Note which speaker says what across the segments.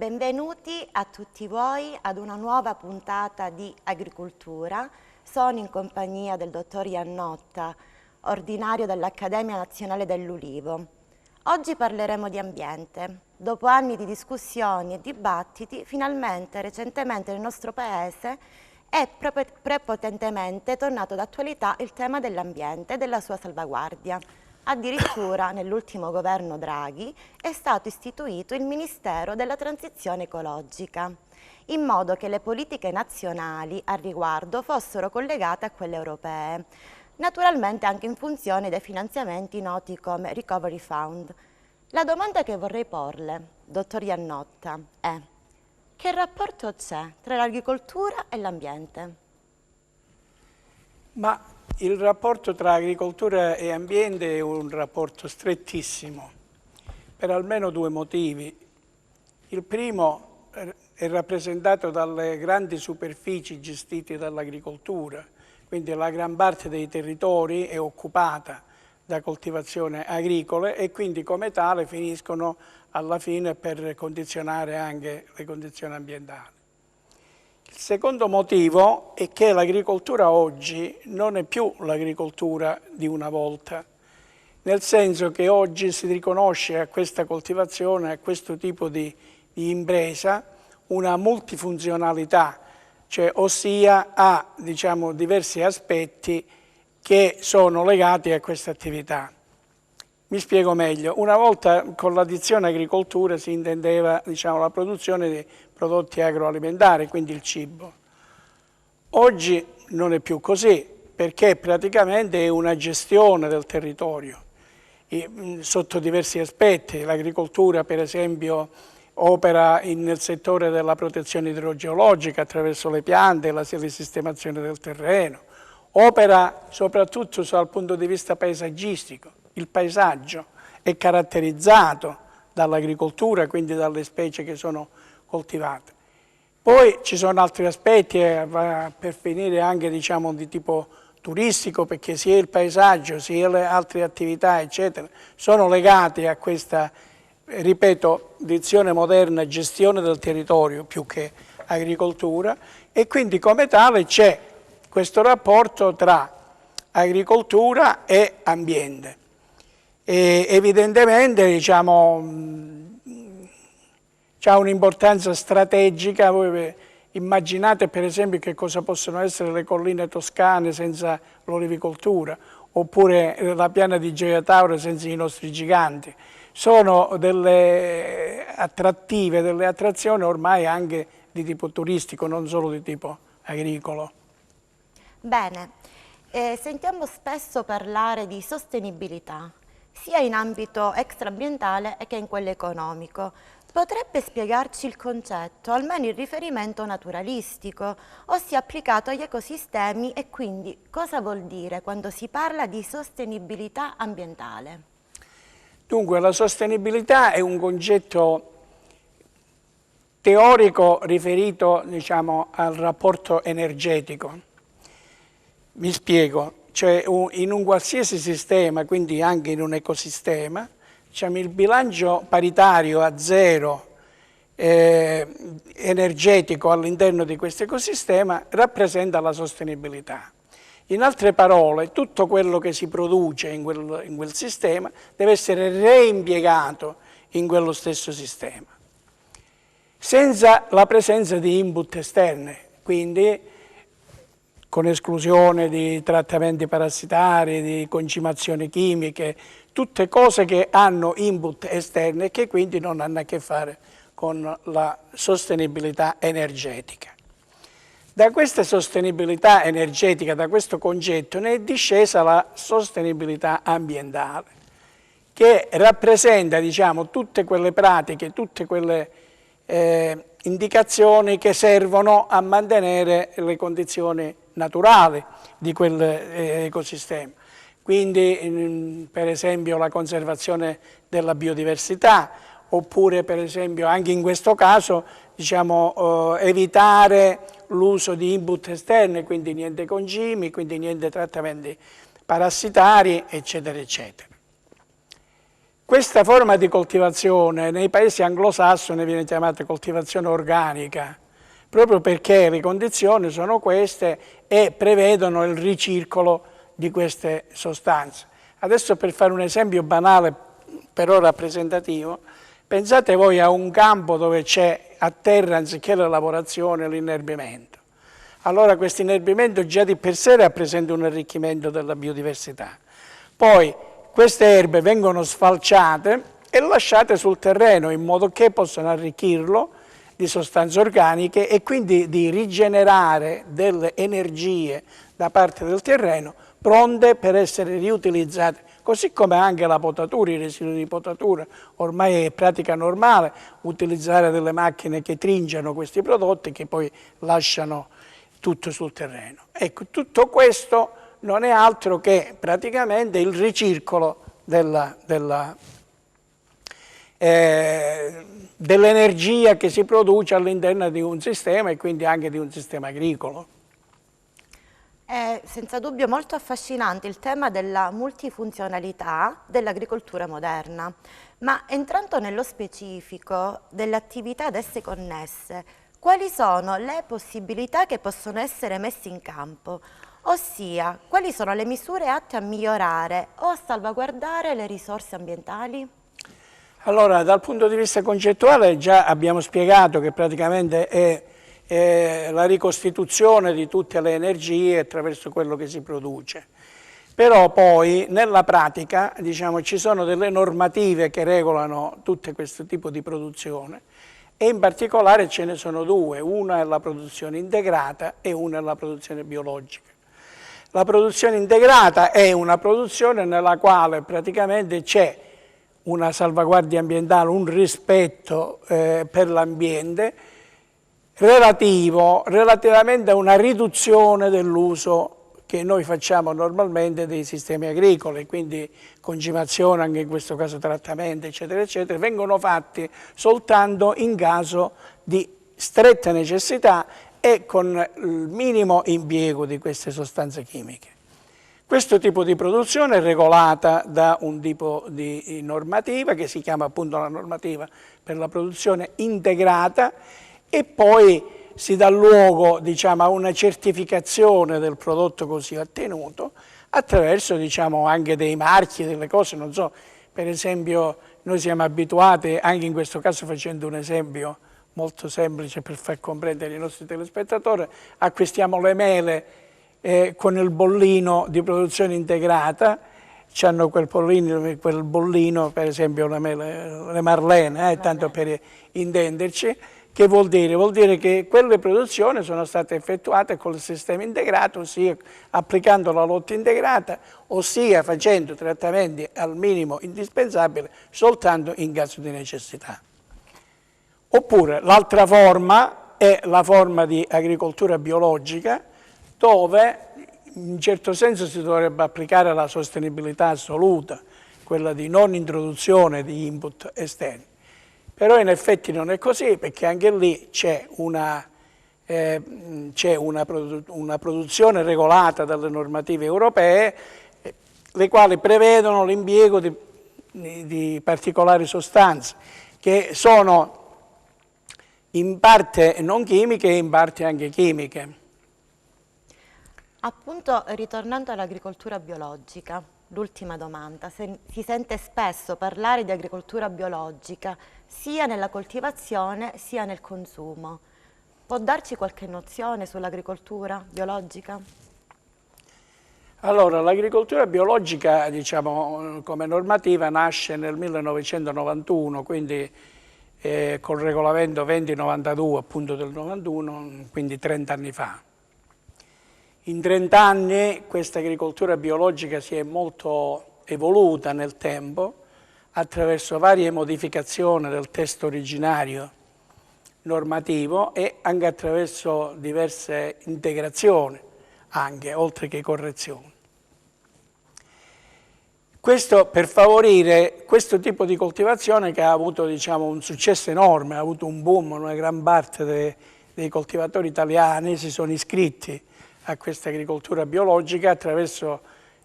Speaker 1: benvenuti a tutti voi ad una nuova puntata di Agricoltura. Sono in compagnia del dottor Iannotta, ordinario dell'Accademia Nazionale dell'Ulivo. Oggi parleremo di ambiente. Dopo anni di discussioni e dibattiti, finalmente, recentemente nel nostro Paese è prepotentemente tornato d'attualità il tema dell'ambiente e della sua salvaguardia. Addirittura nell'ultimo governo Draghi è stato istituito il Ministero della Transizione Ecologica, in modo che le politiche nazionali al riguardo fossero collegate a quelle europee, naturalmente anche in funzione dei finanziamenti noti come Recovery Fund. La domanda che vorrei porle, dottor Iannotta, è: che rapporto c'è tra l'agricoltura e l'ambiente?
Speaker 2: Ma il rapporto tra agricoltura e ambiente è un rapporto strettissimo, per almeno due motivi. Il primo è rappresentato dalle grandi superfici gestite dall'agricoltura, quindi la gran parte dei territori è occupata da coltivazioni agricole e quindi come tale finiscono alla fine per condizionare anche le condizioni ambientali. Il secondo motivo è che l'agricoltura oggi non è più l'agricoltura di una volta, nel senso che oggi si riconosce a questa coltivazione, a questo tipo di impresa, una multifunzionalità, cioè ossia ha diversi aspetti che sono legati a questa attività. Mi spiego meglio. Una volta con l'addizione agricoltura si intendeva la produzione di prodotti agroalimentari, quindi il cibo. Oggi non è più così, perché praticamente è una gestione del territorio sotto diversi aspetti. L'agricoltura, per esempio, opera nel settore della protezione idrogeologica attraverso le piante, la risistemazione del terreno. Opera soprattutto dal punto di vista paesaggistico. Il paesaggio è caratterizzato dall'agricoltura, quindi dalle specie che sono coltivate. Poi ci sono altri aspetti, per finire anche di tipo turistico, perché sia il paesaggio sia le altre attività, eccetera, sono legati a questa, ripeto, dizione moderna, gestione del territorio più che agricoltura, e quindi come tale c'è questo rapporto tra agricoltura e ambiente. E evidentemente c'ha un'importanza strategica. Voi immaginate per esempio che cosa possono essere le colline toscane senza l'olivicoltura, oppure la piana di Gioia Tauro senza i nostri giganti. Sono delle attrattive, delle attrazioni ormai anche di tipo turistico, non solo di tipo agricolo.
Speaker 1: Bene, sentiamo spesso parlare di sostenibilità, sia in ambito extraambientale che in quello economico. Potrebbe spiegarci il concetto, almeno il riferimento naturalistico, ossia applicato agli ecosistemi, e quindi cosa vuol dire quando si parla di sostenibilità ambientale?
Speaker 2: Dunque, la sostenibilità è un concetto teorico riferito al rapporto energetico. Mi spiego. Cioè in un qualsiasi sistema, quindi anche in un ecosistema, il bilancio paritario a zero energetico all'interno di questo ecosistema rappresenta la sostenibilità. In altre parole, tutto quello che si produce in quel sistema deve essere reimpiegato in quello stesso sistema, senza la presenza di input esterne, quindi con esclusione di trattamenti parassitari, di concimazioni chimiche, tutte cose che hanno input esterni e che quindi non hanno a che fare con la sostenibilità energetica. Da questa sostenibilità energetica, da questo concetto, ne è discesa la sostenibilità ambientale, che rappresenta tutte quelle pratiche, tutte quelle indicazioni che servono a mantenere le condizioni naturali di quell'ecosistema. Quindi per esempio la conservazione della biodiversità, oppure per esempio anche in questo caso evitare l'uso di input esterni, quindi niente concimi, quindi niente trattamenti parassitari, eccetera, eccetera. Questa forma di coltivazione nei paesi anglosassoni viene chiamata coltivazione organica, proprio perché le condizioni sono queste e prevedono il ricircolo di queste sostanze. Adesso, per fare un esempio banale, però rappresentativo, pensate voi a un campo dove c'è a terra, anziché la lavorazione, l'inerbimento. Allora questo inerbimento già di per sé rappresenta un arricchimento della biodiversità. Poi queste erbe vengono sfalciate e lasciate sul terreno in modo che possano arricchirlo di sostanze organiche e quindi di rigenerare delle energie da parte del terreno pronte per essere riutilizzate, così come anche la potatura, i residui di potatura. Ormai è pratica normale utilizzare delle macchine che tringiano questi prodotti che poi lasciano tutto sul terreno. Ecco, tutto questo non è altro che praticamente il ricircolo dell'energia che si produce all'interno di un sistema e quindi anche di un sistema agricolo.
Speaker 1: È senza dubbio molto affascinante il tema della multifunzionalità dell'agricoltura moderna, ma entrando nello specifico delle attività ad esse connesse, quali sono le possibilità che possono essere messe in campo? Ossia, quali sono le misure atte a migliorare o a salvaguardare le risorse ambientali?
Speaker 2: Allora, dal punto di vista concettuale già abbiamo spiegato che praticamente è la ricostituzione di tutte le energie attraverso quello che si produce. Però poi nella pratica, diciamo, ci sono delle normative che regolano tutto questo tipo di produzione e in particolare ce ne sono due, una è la produzione integrata e una è la produzione biologica. La produzione integrata è una produzione nella quale praticamente c'è una salvaguardia ambientale, un rispetto per l'ambiente relativamente a una riduzione dell'uso che noi facciamo normalmente dei sistemi agricoli, quindi concimazione, anche in questo caso trattamento, eccetera, eccetera, vengono fatti soltanto in caso di stretta necessità e con il minimo impiego di queste sostanze chimiche. Questo tipo di produzione è regolata da un tipo di normativa che si chiama appunto la normativa per la produzione integrata e poi si dà luogo, diciamo, a una certificazione del prodotto così ottenuto attraverso, diciamo, anche dei marchi, delle cose, non so, per esempio noi siamo abituati, anche in questo caso facendo un esempio molto semplice per far comprendere ai nostri telespettatori, acquistiamo le mele con il bollino di produzione integrata, hanno quel bollino, per esempio le marlene, tanto per intenderci. Che vuol dire? Vuol dire che quelle produzioni sono state effettuate con il sistema integrato, ossia applicando la lotta integrata, ossia facendo trattamenti al minimo indispensabile soltanto in caso di necessità. Oppure l'altra forma è la forma di agricoltura biologica, dove in un certo senso si dovrebbe applicare la sostenibilità assoluta, quella di non introduzione di input esterni. Però in effetti non è così, perché anche lì c'è una produzione regolata dalle normative europee, le quali prevedono l'impiego di particolari sostanze che sono in parte non chimiche e in parte anche chimiche.
Speaker 1: Appunto, ritornando all'agricoltura biologica, l'ultima domanda, si sente spesso parlare di agricoltura biologica sia nella coltivazione sia nel consumo. Può darci qualche nozione sull'agricoltura biologica?
Speaker 2: Allora, l'agricoltura biologica, diciamo, come normativa nasce nel 1991, quindi col regolamento 2092 appunto del 91, quindi 30 anni fa. In 30 anni questa agricoltura biologica si è molto evoluta nel tempo attraverso varie modificazioni del testo originario normativo e anche attraverso diverse integrazioni, anche oltre che correzioni. Questo per favorire questo tipo di coltivazione che ha avuto, diciamo, un successo enorme, ha avuto un boom, una gran parte dei coltivatori italiani si sono iscritti a questa agricoltura biologica attraverso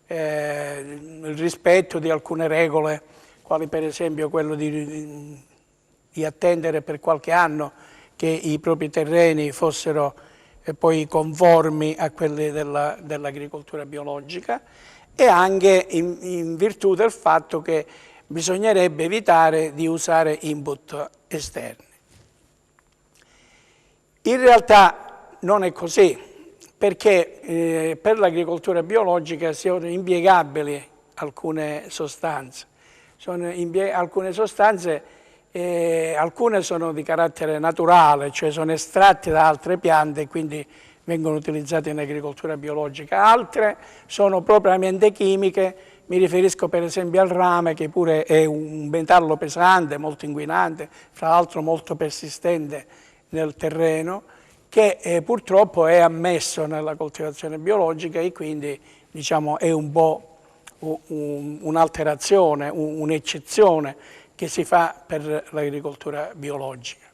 Speaker 2: il rispetto di alcune regole quali per esempio quello di attendere per qualche anno che i propri terreni fossero poi conformi a quelli dell'agricoltura biologica, e anche in virtù del fatto che bisognerebbe evitare di usare input esterni. In realtà non è così, perché per l'agricoltura biologica sono impiegabili alcune sostanze. Alcune sostanze, alcune sono di carattere naturale, cioè sono estratte da altre piante e quindi vengono utilizzate in agricoltura biologica. Altre sono propriamente chimiche, mi riferisco per esempio al rame, che pure è un metallo pesante, molto inquinante, fra l'altro molto persistente nel terreno, che purtroppo è ammesso nella coltivazione biologica e quindi diciamo, è un po' un'alterazione, un'eccezione che si fa per l'agricoltura biologica.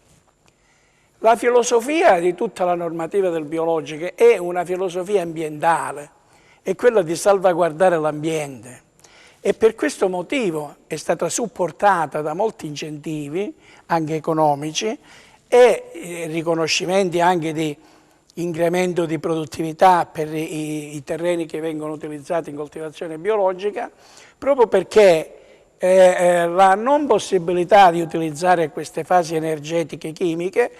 Speaker 2: La filosofia di tutta la normativa del biologico è una filosofia ambientale, è quella di salvaguardare l'ambiente, e per questo motivo è stata supportata da molti incentivi, anche economici, e riconoscimenti anche di incremento di produttività per i terreni che vengono utilizzati in coltivazione biologica, proprio perché la non possibilità di utilizzare queste fasi energetiche chimiche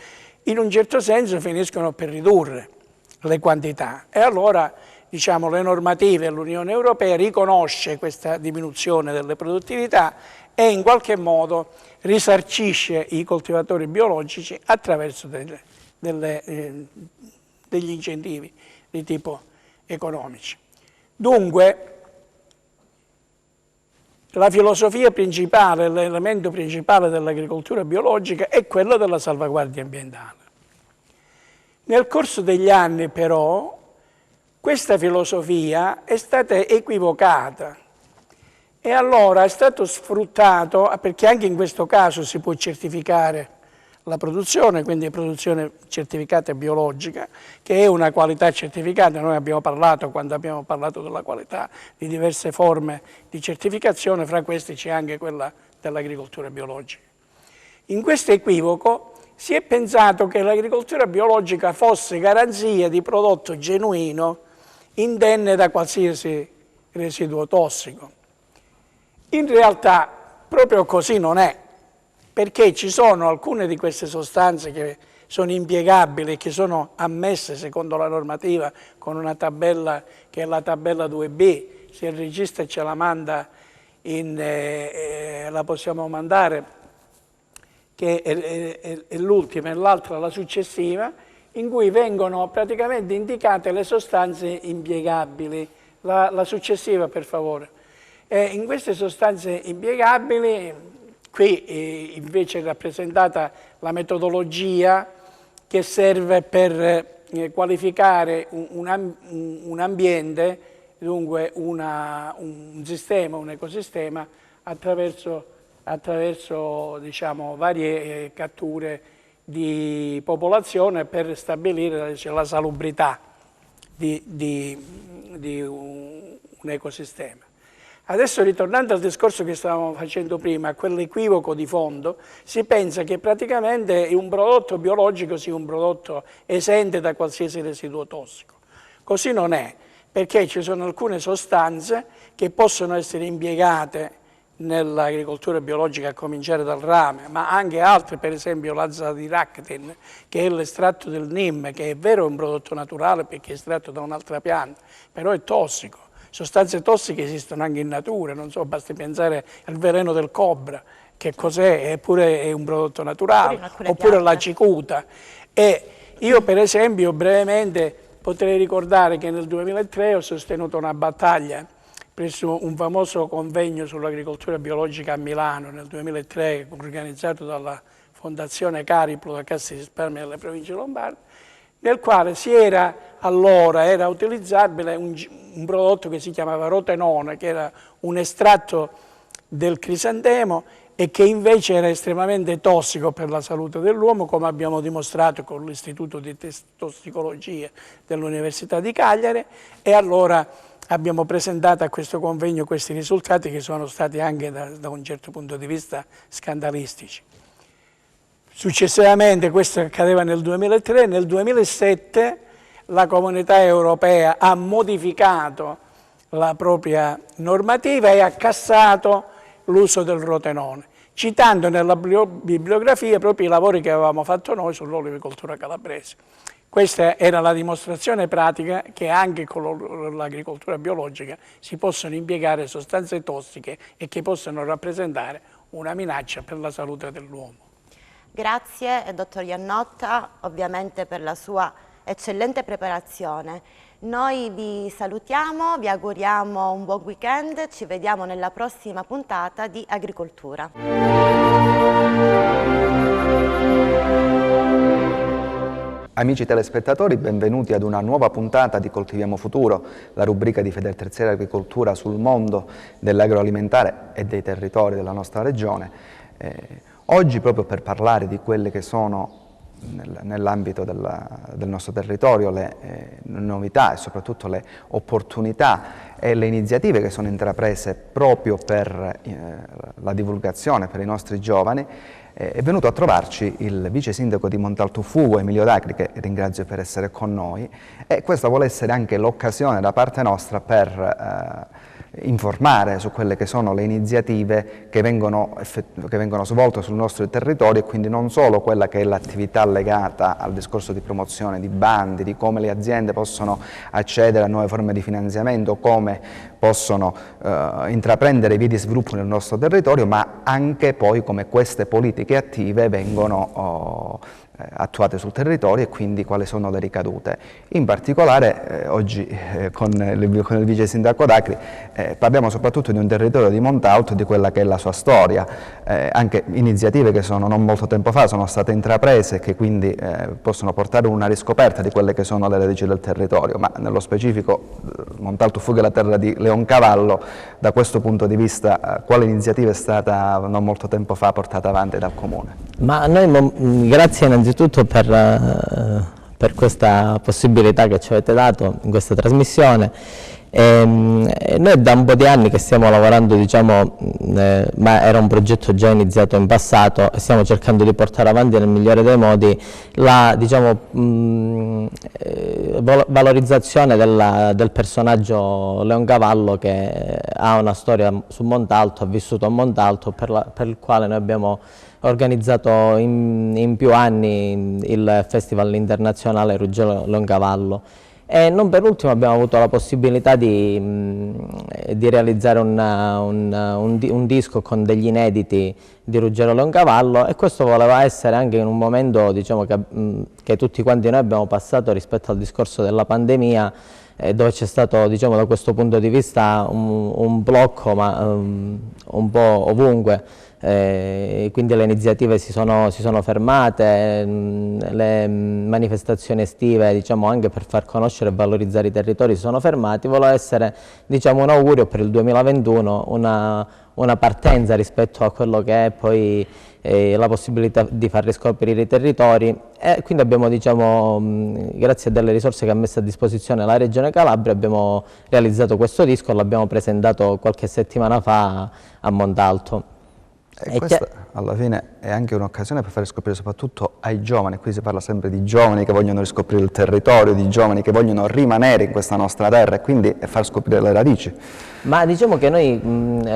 Speaker 2: in un certo senso finiscono per ridurre le quantità, e allora diciamo, le normative dell'Unione Europea riconosce questa diminuzione delle produttività e in qualche modo risarcisce i coltivatori biologici attraverso degli incentivi di tipo economici. Dunque, la filosofia principale, l'elemento principale dell'agricoltura biologica è quello della salvaguardia ambientale. Nel corso degli anni però questa filosofia è stata equivocata e allora è stato sfruttato, perché anche in questo caso si può certificare la produzione, quindi produzione certificata biologica, che è una qualità certificata. Noi abbiamo parlato, quando abbiamo parlato della qualità, di diverse forme di certificazione, fra queste c'è anche quella dell'agricoltura biologica. In questo equivoco si è pensato che l'agricoltura biologica fosse garanzia di prodotto genuino, indenne da qualsiasi residuo tossico. In realtà proprio così non è, perché ci sono alcune di queste sostanze che sono impiegabili e che sono ammesse secondo la normativa con una tabella che è la tabella 2B, se il regista ce la manda, la possiamo mandare, che è l'ultima e l'altra la successiva, in cui vengono praticamente indicate le sostanze impiegabili. La successiva, per favore. In queste sostanze impiegabili, qui invece è rappresentata la metodologia che serve per qualificare un ambiente, dunque un sistema, un ecosistema, attraverso diciamo, varie catture di popolazione per stabilire la salubrità di un ecosistema. Adesso, ritornando al discorso che stavamo facendo prima, a quell'equivoco di fondo, si pensa che praticamente un prodotto biologico sia un prodotto esente da qualsiasi residuo tossico. Così non è, perché ci sono alcune sostanze che possono essere impiegate nell'agricoltura biologica, a cominciare dal rame, ma anche altre, per esempio l'azadiractin, che è l'estratto del NIM, che è vero è un prodotto naturale perché è estratto da un'altra pianta, però è tossico. Sostanze tossiche esistono anche in natura, non so, basti pensare al veleno del cobra, che cos'è? Eppure è un prodotto naturale, oppure la cicuta. E io per esempio brevemente potrei ricordare che nel 2003 ho sostenuto una battaglia presso un famoso convegno sull'agricoltura biologica a Milano nel 2003, organizzato dalla Fondazione Cariplo, la Cassa di risparmio delle province lombarde, nel quale allora era utilizzabile un prodotto che si chiamava rotenone, che era un estratto del crisantemo e che invece era estremamente tossico per la salute dell'uomo, come abbiamo dimostrato con l'Istituto di Tossicologia dell'Università di Cagliari, e allora abbiamo presentato a questo convegno questi risultati che sono stati anche da un certo punto di vista scandalistici. Successivamente, questo accadeva nel 2003, nel 2007 la Comunità Europea ha modificato la propria normativa e ha cassato l'uso del rotenone, citando nella bibliografia proprio i lavori che avevamo fatto noi sull'olivicoltura calabrese. Questa era la dimostrazione pratica che anche con l'agricoltura biologica si possono impiegare sostanze tossiche e che possono rappresentare una minaccia per la salute dell'uomo.
Speaker 1: Grazie, dottor Iannotta, ovviamente per la sua eccellente preparazione. Noi vi salutiamo, vi auguriamo un buon weekend, ci vediamo nella prossima puntata di Agricoltura.
Speaker 3: Amici telespettatori, benvenuti ad una nuova puntata di Coltiviamo Futuro, la rubrica di Federterziaria Agricoltura sul mondo dell'agroalimentare e dei territori della nostra regione. Oggi, proprio per parlare di quelle che sono nell'ambito del nostro territorio le novità e soprattutto le opportunità e le iniziative che sono intraprese proprio per la divulgazione per i nostri giovani, è venuto a trovarci il vice sindaco di Montalto Fugo, Emilio Dacri, che ringrazio per essere con noi, e questa vuole essere anche l'occasione da parte nostra per informare su quelle che sono le iniziative che vengono svolte sul nostro territorio, e quindi non solo quella che è l'attività legata al discorso di promozione di bandi, di come le aziende possono accedere a nuove forme di finanziamento, come possono intraprendere vie di sviluppo nel nostro territorio, ma anche poi come queste politiche attive vengono attuate sul territorio e quindi quali sono le ricadute. In particolare oggi con il vice sindaco Dacri parliamo soprattutto di un territorio di Montalto e di quella che è la sua storia. Anche iniziative che non molto tempo fa sono state intraprese e che quindi possono portare una riscoperta di quelle che sono le radici del territorio, ma nello specifico Montalto Fugo è la terra di Leoncavallo. Da questo punto di vista quale iniziativa è stata non molto tempo fa portata avanti dal Comune?
Speaker 4: Ma noi grazie innanzitutto per questa possibilità che ci avete dato in questa trasmissione. Noi da un po' di anni che stiamo lavorando, diciamo, ma era un progetto già iniziato in passato, e stiamo cercando di portare avanti nel migliore dei modi la, diciamo, valorizzazione del personaggio Leoncavallo, che ha una storia su Montalto, ha vissuto a Montalto, per il quale noi abbiamo organizzato in più anni il Festival internazionale Ruggero Leoncavallo. E non per ultimo abbiamo avuto la possibilità di realizzare un disco con degli inediti di Ruggero Leoncavallo, e questo voleva essere anche in un momento, diciamo, che tutti quanti noi abbiamo passato rispetto al discorso della pandemia, dove c'è stato, diciamo, da questo punto di vista un blocco, ma un po' ovunque. Quindi le iniziative si sono fermate, le manifestazioni estive, diciamo, anche per far conoscere e valorizzare i territori, si sono fermati. Voleva essere, diciamo, un augurio per il 2021, una partenza rispetto a quello che è poi la possibilità di far riscoprire i territori, e quindi abbiamo, diciamo, grazie a delle risorse che ha messo a disposizione la Regione Calabria, abbiamo realizzato questo disco e l'abbiamo presentato qualche settimana fa a Montalto.
Speaker 3: E questa alla fine è anche un'occasione per far scoprire soprattutto ai giovani. Qui si parla sempre di giovani che vogliono riscoprire il territorio, di giovani che vogliono rimanere in questa nostra terra e quindi far scoprire le radici.
Speaker 4: Ma diciamo che noi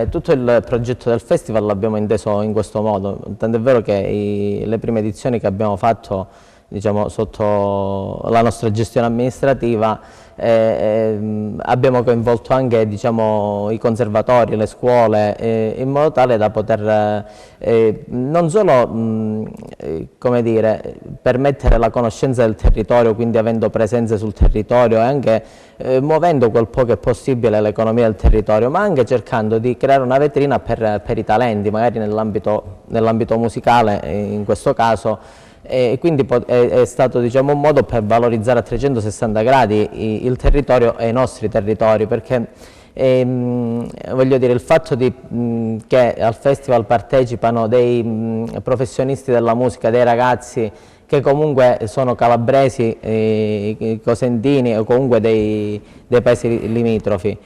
Speaker 4: tutto il progetto del festival l'abbiamo inteso in questo modo, tant'è vero che le prime edizioni che abbiamo fatto, diciamo, sotto la nostra gestione amministrativa, abbiamo coinvolto anche, diciamo, i conservatori, le scuole, in modo tale da poter non solo come dire, permettere la conoscenza del territorio, quindi avendo presenze sul territorio e anche muovendo quel po' che è possibile l'economia del territorio, ma anche cercando di creare una vetrina per i talenti, magari nell'ambito musicale in questo caso. E quindi è stato, diciamo, un modo per valorizzare a 360 gradi il territorio e i nostri territori, perché voglio dire, il fatto che al festival partecipano dei professionisti della musica, dei ragazzi che comunque sono calabresi, cosentini o comunque dei paesi limitrofi,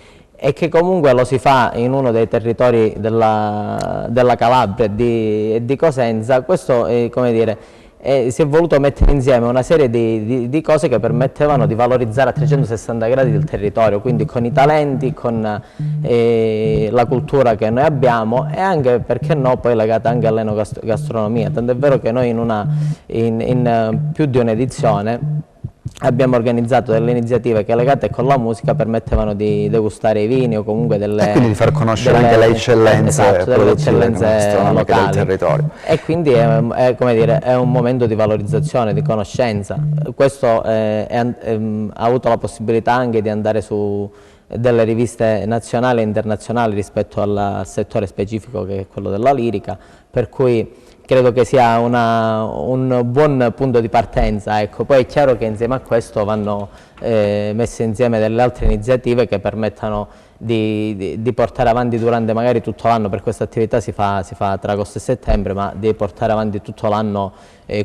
Speaker 4: e che comunque lo si fa in uno dei territori della Calabria e di Cosenza, questo come dire, si è voluto mettere insieme una serie di cose che permettevano di valorizzare a 360 gradi il territorio, quindi con i talenti, con la cultura che noi abbiamo e anche, perché no, poi legata anche all'enogastronomia, tant'è vero che noi in più di un'edizione abbiamo organizzato delle iniziative che legate con la musica permettevano di degustare i vini o comunque
Speaker 3: e quindi di far conoscere anche le eccellenze,
Speaker 4: esatto, delle eccellenze locali
Speaker 3: del territorio.
Speaker 4: E quindi come dire, è un momento di valorizzazione, di conoscenza. Questo ha avuto la possibilità anche di andare su delle riviste nazionali e internazionali rispetto al settore specifico che è quello della lirica, per cui credo che sia un buon punto di partenza. Ecco. Poi è chiaro che insieme a questo vanno messe insieme delle altre iniziative che permettano di portare avanti durante magari tutto l'anno, per questa attività si fa tra agosto e settembre, ma di portare avanti tutto l'anno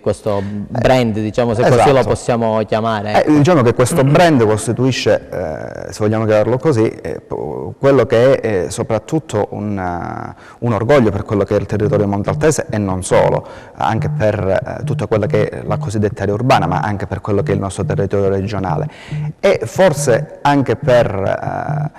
Speaker 4: questo brand, diciamo, se
Speaker 3: esatto,
Speaker 4: così lo possiamo chiamare. Ecco.
Speaker 3: Diciamo che questo brand costituisce, se vogliamo chiamarlo così, quello che è soprattutto un orgoglio per quello che è il territorio montaltese e non solo, anche per tutta quella che è la cosiddetta area urbana, ma anche per quello che è il nostro territorio regionale e forse anche per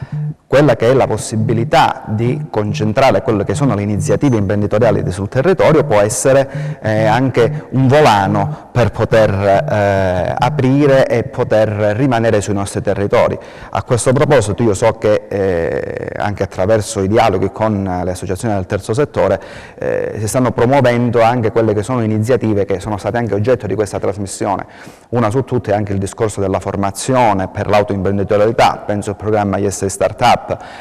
Speaker 3: quella che è la possibilità di concentrare quelle che sono le iniziative imprenditoriali sul territorio, può essere anche un volano per poter aprire e poter rimanere sui nostri territori. A questo proposito io so che anche attraverso i dialoghi con le associazioni del terzo settore si stanno promuovendo anche quelle che sono iniziative che sono state anche oggetto di questa trasmissione. Una su tutte è anche il discorso della formazione per l'autoimprenditorialità, penso al programma IS Startup,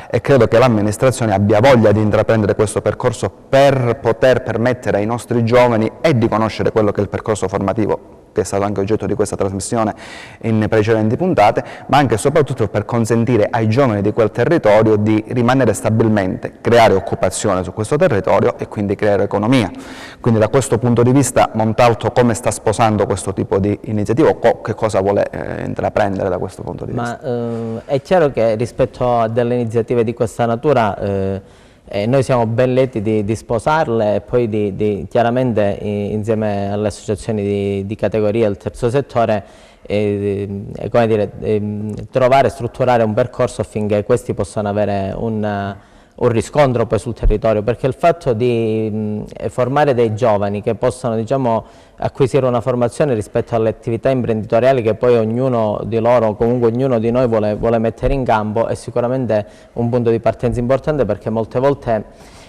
Speaker 3: e credo che l'amministrazione abbia voglia di intraprendere questo percorso per poter permettere ai nostri giovani e di conoscere quello che è il percorso formativo che è stato anche oggetto di questa trasmissione in precedenti puntate, ma anche e soprattutto per consentire ai giovani di quel territorio di rimanere stabilmente, creare occupazione su questo territorio e quindi creare economia. Quindi da questo punto di vista Montalto come sta sposando questo tipo di iniziativa o che cosa vuole intraprendere da questo punto di vista?
Speaker 4: È chiaro che rispetto a delle iniziative di questa natura noi siamo ben lieti di sposarle e poi chiaramente insieme alle associazioni di categoria del terzo settore come dire, trovare e strutturare un percorso affinché questi possano avere un riscontro poi sul territorio, perché il fatto di formare dei giovani che possano, diciamo, acquisire una formazione rispetto alle attività imprenditoriali che poi ognuno di loro, comunque ognuno di noi vuole mettere in campo, è sicuramente un punto di partenza importante, perché molte volte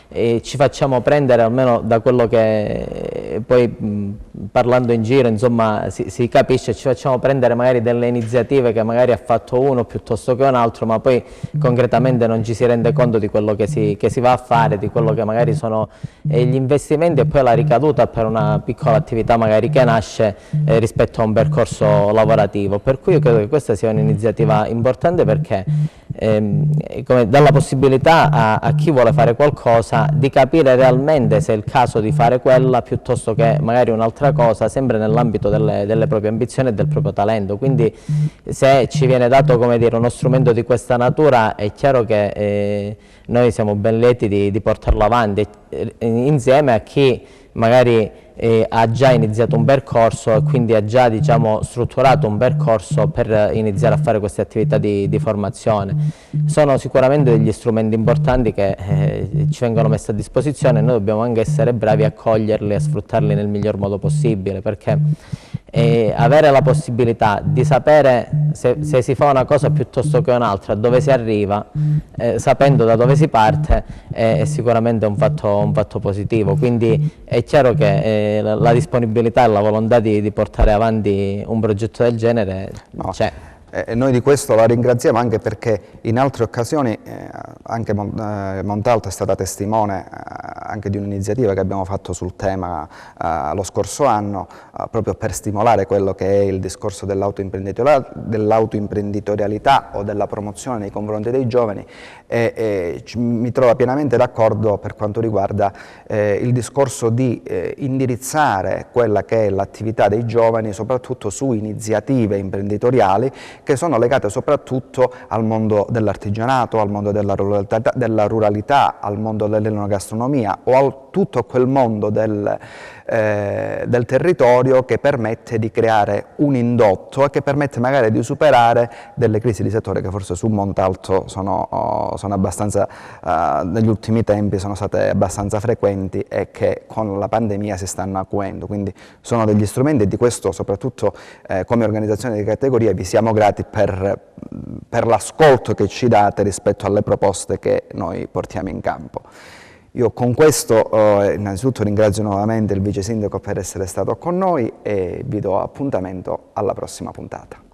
Speaker 4: ci facciamo prendere, almeno da quello che poi parlando in giro insomma si capisce, ci facciamo prendere magari delle iniziative che magari ha fatto uno piuttosto che un altro, ma poi concretamente non ci si rende conto di quello che si va a fare, di quello che magari sono gli investimenti e poi la ricaduta per una piccola attività magari che nasce rispetto a un percorso lavorativo. Per cui io credo che questa sia un'iniziativa importante, perché dà la possibilità a chi vuole fare qualcosa di capire realmente se è il caso di fare quella piuttosto che magari un'altra cosa, sempre nell'ambito delle proprie ambizioni e del proprio talento. Quindi se ci viene dato, come dire, uno strumento di questa natura, è chiaro che noi siamo ben lieti di portarlo avanti insieme a chi magari ha già iniziato un percorso e quindi ha già, diciamo, strutturato un percorso per iniziare a fare queste attività di formazione. Sono sicuramente degli strumenti importanti che ci vengono messi a disposizione e noi dobbiamo anche essere bravi a coglierli e a sfruttarli nel miglior modo possibile, perché avere la possibilità di sapere se si fa una cosa piuttosto che un'altra, dove si arriva, sapendo da dove si parte, è sicuramente un fatto positivo. Quindi è chiaro che la disponibilità e la volontà di portare avanti un progetto del genere c'è.
Speaker 3: E noi di questo la ringraziamo, anche perché in altre occasioni anche Montalto è stata testimone anche di un'iniziativa che abbiamo fatto sul tema lo scorso anno, proprio per stimolare quello che è il discorso dell'autoimprenditorialità o della promozione nei confronti dei giovani, e mi trovo pienamente d'accordo per quanto riguarda il discorso di indirizzare quella che è l'attività dei giovani soprattutto su iniziative imprenditoriali che sono legate soprattutto al mondo dell'artigianato, al mondo della ruralità, al mondo dell'enogastronomia o a tutto quel mondo del territorio che permette di creare un indotto e che permette magari di superare delle crisi di settore che forse su Montalto sono abbastanza, negli ultimi tempi sono state abbastanza frequenti e che con la pandemia si stanno acuendo. Quindi sono degli strumenti, e di questo soprattutto come organizzazione di categoria vi siamo grati per l'ascolto che ci date rispetto alle proposte che noi portiamo in campo. Io con questo innanzitutto ringrazio nuovamente il Vice Sindaco per essere stato con noi e vi do appuntamento alla prossima puntata.